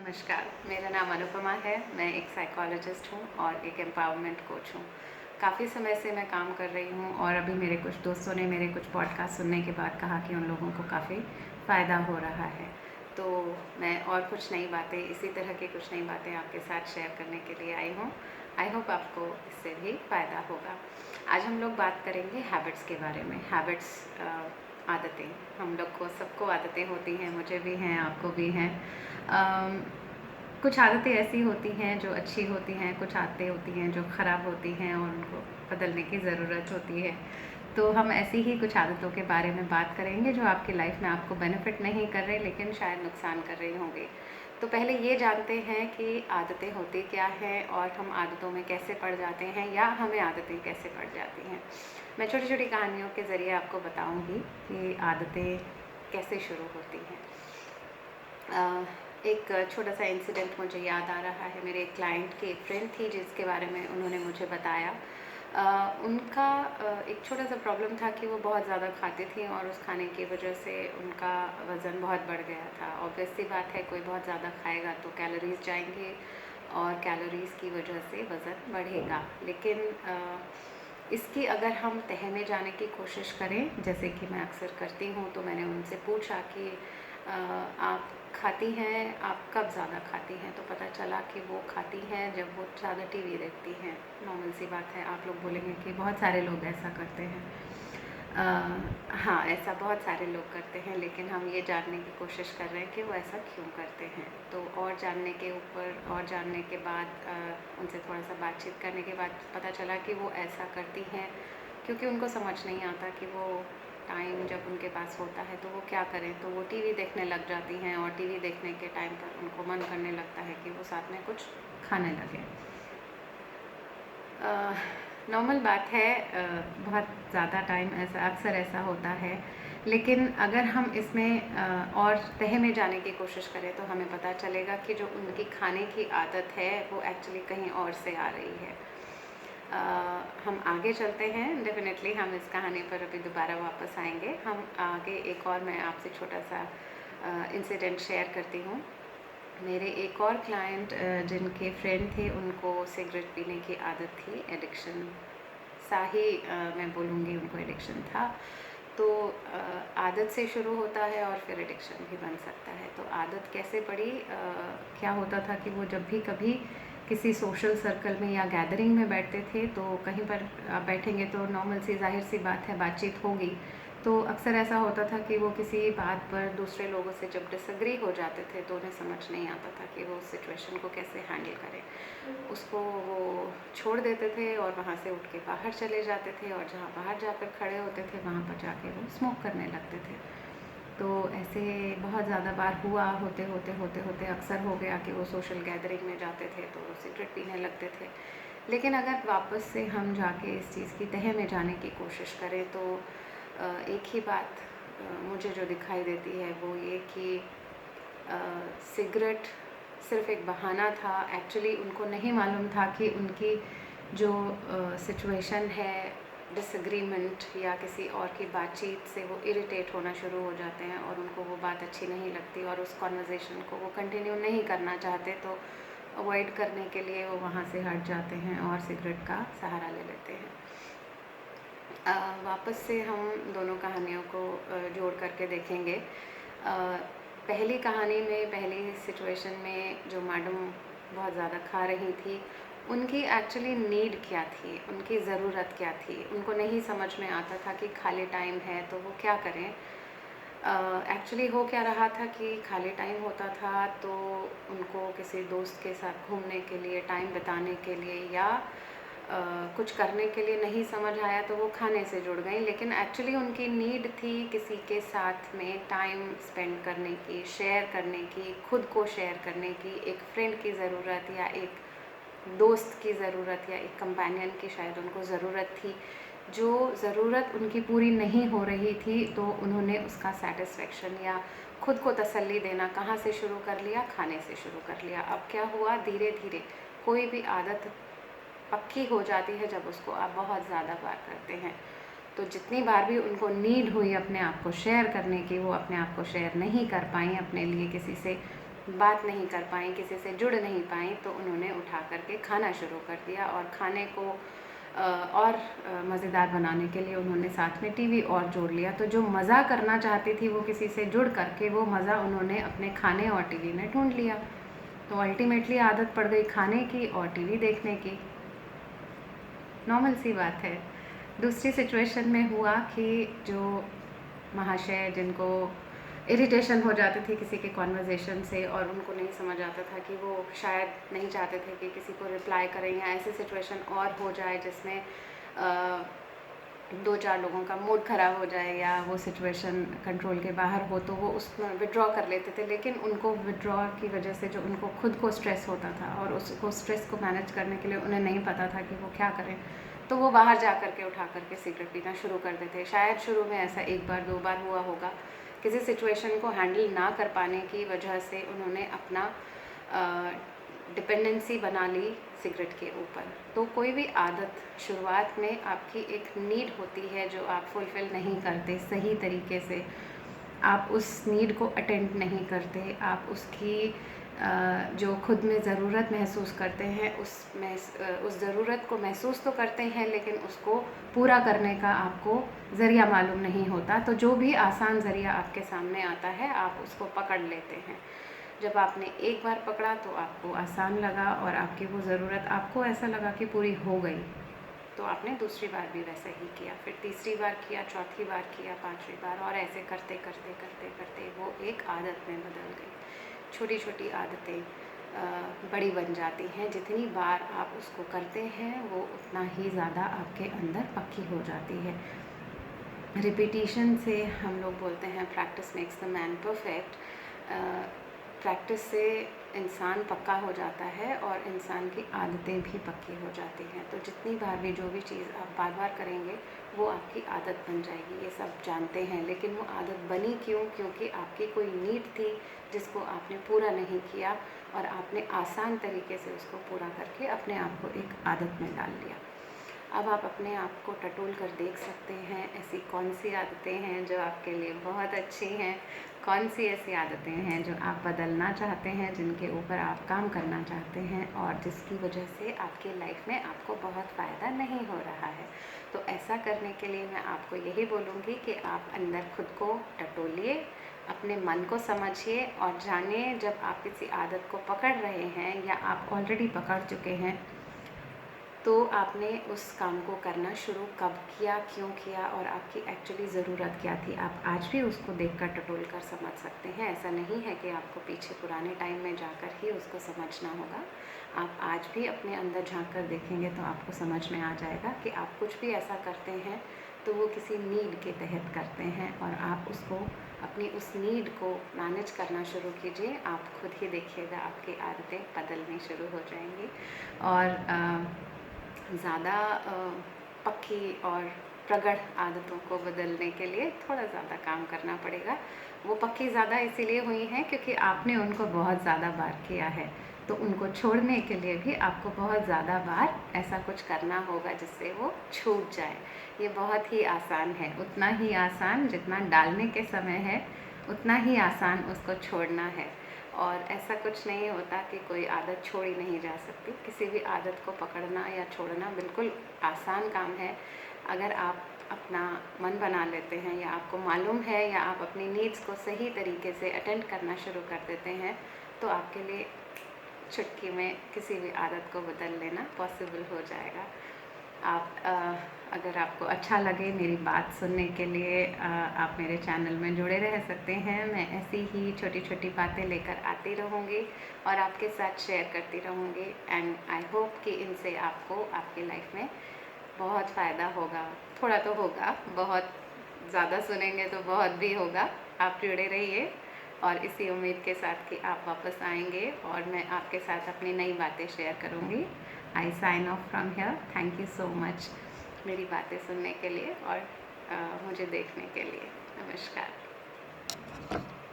नमस्कार, मेरा नाम अनुपमा है। मैं एक साइकोलॉजिस्ट हूँ और एक एम्पावरमेंट कोच हूँ। काफ़ी समय से मैं काम कर रही हूँ और अभी मेरे कुछ दोस्तों ने मेरे कुछ पॉडकास्ट सुनने के बाद कहा कि उन लोगों को काफ़ी फ़ायदा हो रहा है। तो मैं और कुछ नई बातें, इसी तरह की कुछ नई बातें आपके साथ शेयर करने के लिए आई हूँ। आई होप आपको इससे भी फ़ायदा होगा। आज हम लोग बात करेंगे हैबिट्स के बारे में। हैबिट्स, आदतें। हम लोग को सबको आदतें होती हैं, मुझे भी हैं, आपको भी हैं। कुछ आदतें ऐसी होती हैं जो अच्छी होती हैं, कुछ आदतें होती हैं जो ख़राब होती हैं और उनको बदलने की ज़रूरत होती है। तो हम ऐसी ही कुछ आदतों के बारे में बात करेंगे जो आपकी लाइफ में आपको बेनिफिट नहीं कर रहे लेकिन शायद नुकसान कर रही होंगी। तो पहले ये जानते हैं कि आदतें होती क्या हैं और हम आदतों में कैसे पड़ जाते हैं या हमें आदतें कैसे पड़ जाती हैं। मैं छोटी छोटी कहानियों के ज़रिए आपको बताऊंगी कि आदतें कैसे शुरू होती हैं। एक छोटा सा इंसिडेंट मुझे याद आ रहा है। मेरे एक क्लाइंट की एक फ्रेंड थी जिसके बारे में उन्होंने मुझे बताया। उनका एक छोटा सा प्रॉब्लम था कि वो बहुत ज़्यादा खाती थी और उस खाने की वजह से उनका वज़न बहुत बढ़ गया था। ऑब्वियस सी बात है, कोई बहुत ज़्यादा खाएगा तो कैलोरीज जाएंगे और कैलोरीज़ की वजह से वज़न बढ़ेगा। लेकिन इसकी अगर हम तह में जाने की कोशिश करें, जैसे कि मैं अक्सर करती हूँ, तो मैंने उनसे पूछा कि आप खाती हैं, आप कब ज़्यादा खाती हैं? तो पता चला कि वो खाती हैं जब वो ज़्यादा टीवी देखती हैं। नॉर्मल सी बात है, आप लोग बोलेंगे कि बहुत सारे लोग ऐसा करते हैं। हाँ, ऐसा बहुत सारे लोग करते हैं, लेकिन हम ये जानने की कोशिश कर रहे हैं कि वो ऐसा क्यों करते हैं। तो और जानने के ऊपर और जानने के बाद उनसे थोड़ा सा बातचीत करने के बाद पता चला कि वो ऐसा करती हैं क्योंकि उनको समझ नहीं आता कि वो टाइम जब उनके पास होता है तो वो क्या करें। तो वो टीवी देखने लग जाती हैं और टीवी देखने के टाइम पर उनको मन करने लगता है कि वो साथ में कुछ खाने लगें। नॉर्मल बात है, बहुत ज़्यादा टाइम ऐसा अक्सर ऐसा होता है, लेकिन अगर हम इसमें और तह में जाने की कोशिश करें तो हमें पता चलेगा कि जो उनकी खाने की आदत है वो एक्चुअली कहीं और से आ रही है। हम आगे चलते हैं, डेफिनेटली हम इस कहानी पर अभी दोबारा वापस आएंगे। हम आगे एक और मैं आपसे छोटा सा इंसिडेंट शेयर करती हूँ। मेरे एक और क्लाइंट जिनके फ्रेंड थे, उनको सिगरेट पीने की आदत थी। एडिक्शन सा ही मैं बोलूँगी, उनको एडिक्शन था। तो आदत से शुरू होता है और फिर एडिक्शन भी बन सकता है। तो आदत कैसे पड़ी? क्या होता था कि वो जब भी कभी किसी सोशल सर्कल में या गैदरिंग में बैठते थे, तो कहीं पर आप बैठेंगे तो नॉर्मल सी जाहिर सी बात है, बातचीत होगी। तो अक्सर ऐसा होता था कि वो किसी बात पर दूसरे लोगों से जब डिसएग्री हो जाते थे तो उन्हें समझ नहीं आता था कि वो उस सिचुएशन को कैसे हैंडल करें। उसको वो छोड़ देते थे और वहाँ से उठ के बाहर चले जाते थे और जहाँ बाहर जाकर खड़े होते थे वहाँ पर जाके वो स्मोक करने लगते थे। तो ऐसे बहुत ज़्यादा बार हुआ, होते होते होते होते अक्सर हो गया कि वो सोशल गैदरिंग में जाते थे तो वो सिगरेट पीने लगते थे। लेकिन अगर वापस से हम जाके इस चीज़ की तह में जाने की कोशिश करें तो एक ही बात मुझे जो दिखाई देती है वो ये कि सिगरेट सिर्फ एक बहाना था। एक्चुअली उनको नहीं मालूम था कि उनकी जो सिचुएशन है, डिसएग्रीमेंट या किसी और की बातचीत से वो इरिटेट होना शुरू हो जाते हैं और उनको वो बात अच्छी नहीं लगती और उस कॉन्वर्जेसन को वो कंटिन्यू नहीं करना चाहते। तो अवॉइड करने के लिए वो वहाँ से हट जाते हैं और सिगरेट का सहारा ले लेते हैं। वापस से हम दोनों कहानियों को जोड़ करके देखेंगे। पहली कहानी में, पहली सिचुएशन में जो मैडम बहुत ज़्यादा खा रही थी, उनकी एक्चुअली नीड क्या थी, उनकी ज़रूरत क्या थी। उनको नहीं समझ में आता था कि खाली टाइम है तो वो क्या करें। एक्चुअली हो क्या रहा था कि खाली टाइम होता था तो उनको किसी दोस्त के साथ घूमने के लिए, टाइम बिताने के लिए या कुछ करने के लिए नहीं समझ आया तो वो खाने से जुड़ गई। लेकिन एक्चुअली उनकी नीड थी किसी के साथ में टाइम स्पेंड करने की, शेयर करने की, खुद को शेयर करने की। एक फ्रेंड की ज़रूरत या एक दोस्त की ज़रूरत या एक कंपेनियन की शायद उनको ज़रूरत थी। जो ज़रूरत उनकी पूरी नहीं हो रही थी तो उन्होंने उसका सेटिस्फेक्शन या खुद को तसल्ली देना कहाँ से शुरू कर लिया? खाने से शुरू कर लिया। अब क्या हुआ, धीरे धीरे कोई भी आदत पक्की हो जाती है जब उसको आप बहुत ज़्यादा बार करते हैं। तो जितनी बार भी उनको नीड हुई अपने आप को शेयर करने की, वो अपने आप को शेयर नहीं कर पाई अपने लिए किसी से। बात नहीं कर पाई, किसी से जुड़ नहीं पाई, तो उन्होंने उठा करके खाना शुरू कर दिया। और खाने को और मज़ेदार बनाने के लिए उन्होंने साथ में टीवी और जोड़ लिया। तो जो मज़ा करना चाहती थी वो किसी से जुड़ करके, वो मज़ा उन्होंने अपने खाने और टीवी में ढूंढ लिया। तो अल्टीमेटली आदत पड़ गई खाने की और टीवी देखने की। नॉर्मल सी बात है। दूसरी सिचुएशन में हुआ कि जो महाशय जिनको इरिटेशन हो जाती थी किसी के कॉन्वर्जेसन से, और उनको नहीं समझ आता था कि वो शायद नहीं चाहते थे कि किसी को रिप्लाई करें, या ऐसी सिचुएशन और हो जाए जिसमें 2-4 लोगों का मूड ख़राब हो जाए या वो सिचुएशन कंट्रोल के बाहर हो, तो वो उसमें विड्रॉ कर लेते थे। लेकिन उनको विड्रॉ की वजह से जो उनको खुद को स्ट्रेस होता था, और उसको स्ट्रेस को मैनेज करने के लिए उन्हें नहीं पता था कि वो क्या करें, तो वो बाहर जा कर के उठा करके सिगरेट पीना शुरू कर देते थे। शायद शुरू में ऐसा 1 बार 2 बार हुआ होगा। किसी सिचुएशन को हैंडल ना कर पाने की वजह से उन्होंने अपना डिपेंडेंसी बना ली सिगरेट के ऊपर। तो कोई भी आदत शुरुआत में आपकी एक नीड होती है जो आप फुलफ़िल नहीं करते सही तरीके से, आप उस नीड को अटेंड नहीं करते, आप उसकी जो खुद में ज़रूरत महसूस करते हैं उस ज़रूरत को महसूस तो करते हैं, लेकिन उसको पूरा करने का आपको ज़रिया मालूम नहीं होता। तो जो भी आसान ज़रिया आपके सामने आता है आप उसको पकड़ लेते हैं। जब आपने एक बार पकड़ा तो आपको आसान लगा, और आपकी वो ज़रूरत आपको ऐसा लगा कि पूरी हो गई, तो आपने दूसरी बार भी वैसा ही किया, फिर तीसरी बार किया, चौथी बार किया, 5वीं बार, और ऐसे करते करते करते करते वो एक आदत में बदल गई। छोटी छोटी आदतें बड़ी बन जाती हैं। जितनी बार आप उसको करते हैं वो उतना ही ज़्यादा आपके अंदर पक्की हो जाती है। रिपीटिशन से हम लोग बोलते हैं practice makes the man perfect. Practice से इंसान पक्का हो जाता है और इंसान की आदतें भी पक्की हो जाती हैं। तो जितनी बार भी जो भी चीज़ आप बार बार करेंगे वो आपकी आदत बन जाएगी, ये सब जानते हैं। लेकिन वो आदत बनी क्यों? क्योंकि आपकी कोई नीड थी जिसको आपने पूरा नहीं किया, और आपने आसान तरीके से उसको पूरा करके अपने आप को एक आदत में डाल लिया। अब आप अपने आप को टटोल कर देख सकते हैं, ऐसी कौन सी आदतें हैं जो आपके लिए बहुत अच्छी हैं, कौन सी ऐसी आदतें हैं जो आप बदलना चाहते हैं, जिनके ऊपर आप काम करना चाहते हैं, और जिसकी वजह से आपके लाइफ में आपको बहुत फ़ायदा नहीं हो रहा है। तो ऐसा करने के लिए मैं आपको यही बोलूँगी कि आप अंदर खुद को टटोलिए, अपने मन को समझिए, और जानिए जब आप किसी आदत को पकड़ रहे हैं या आप ऑलरेडी पकड़ चुके हैं, तो आपने उस काम को करना शुरू कब किया, क्यों किया, और आपकी एक्चुअली ज़रूरत क्या थी। आप आज भी उसको देखकर टटोल कर समझ सकते हैं। ऐसा नहीं है कि आपको पीछे पुराने टाइम में जाकर ही उसको समझना होगा। आप आज भी अपने अंदर झांक कर देखेंगे तो आपको समझ में आ जाएगा कि आप कुछ भी ऐसा करते हैं तो वो किसी नीड के तहत करते हैं, और आप उसको अपनी उस नीड को मैनेज करना शुरू कीजिए। आप खुद ही देखिएगा आपकी आदतें बदलनी शुरू हो जाएंगी, और ज़्यादा पक्की और प्रगढ़ आदतों को बदलने के लिए थोड़ा ज़्यादा काम करना पड़ेगा। वो पक्की ज़्यादा इसीलिए हुई हैं क्योंकि आपने उनको बहुत ज़्यादा बार किया है, तो उनको छोड़ने के लिए भी आपको बहुत ज़्यादा बार ऐसा कुछ करना होगा जिससे वो छूट जाए। ये बहुत ही आसान है, उतना ही आसान जितना डालने के समय है, उतना ही आसान उसको छोड़ना है। और ऐसा कुछ नहीं होता कि कोई आदत छोड़ी नहीं जा सकती। किसी भी आदत को पकड़ना या छोड़ना बिल्कुल आसान काम है। अगर आप अपना मन बना लेते हैं, या आपको मालूम है, या आप अपनी नीड्स को सही तरीके से अटेंड करना शुरू कर देते हैं, तो आपके लिए चुटकी में किसी भी आदत को बदल लेना पॉसिबल हो जाएगा। अगर आपको अच्छा लगे मेरी बात सुनने के लिए, आप मेरे चैनल में जुड़े रह सकते हैं। मैं ऐसी ही छोटी छोटी बातें लेकर आती रहूँगी और आपके साथ शेयर करती रहूँगी। एंड आई होप कि इनसे आपको आपकी लाइफ में बहुत फ़ायदा होगा। थोड़ा तो होगा, बहुत ज़्यादा सुनेंगे तो बहुत भी होगा। आप जुड़े रहिए, और इसी उम्मीद के साथ कि आप वापस आएंगे और मैं आपके साथ अपनी नई बातें शेयर करूँगी। I sign off from here. Thank you so much मेरी बातें सुनने के लिए और मुझे देखने के लिए। नमस्कार।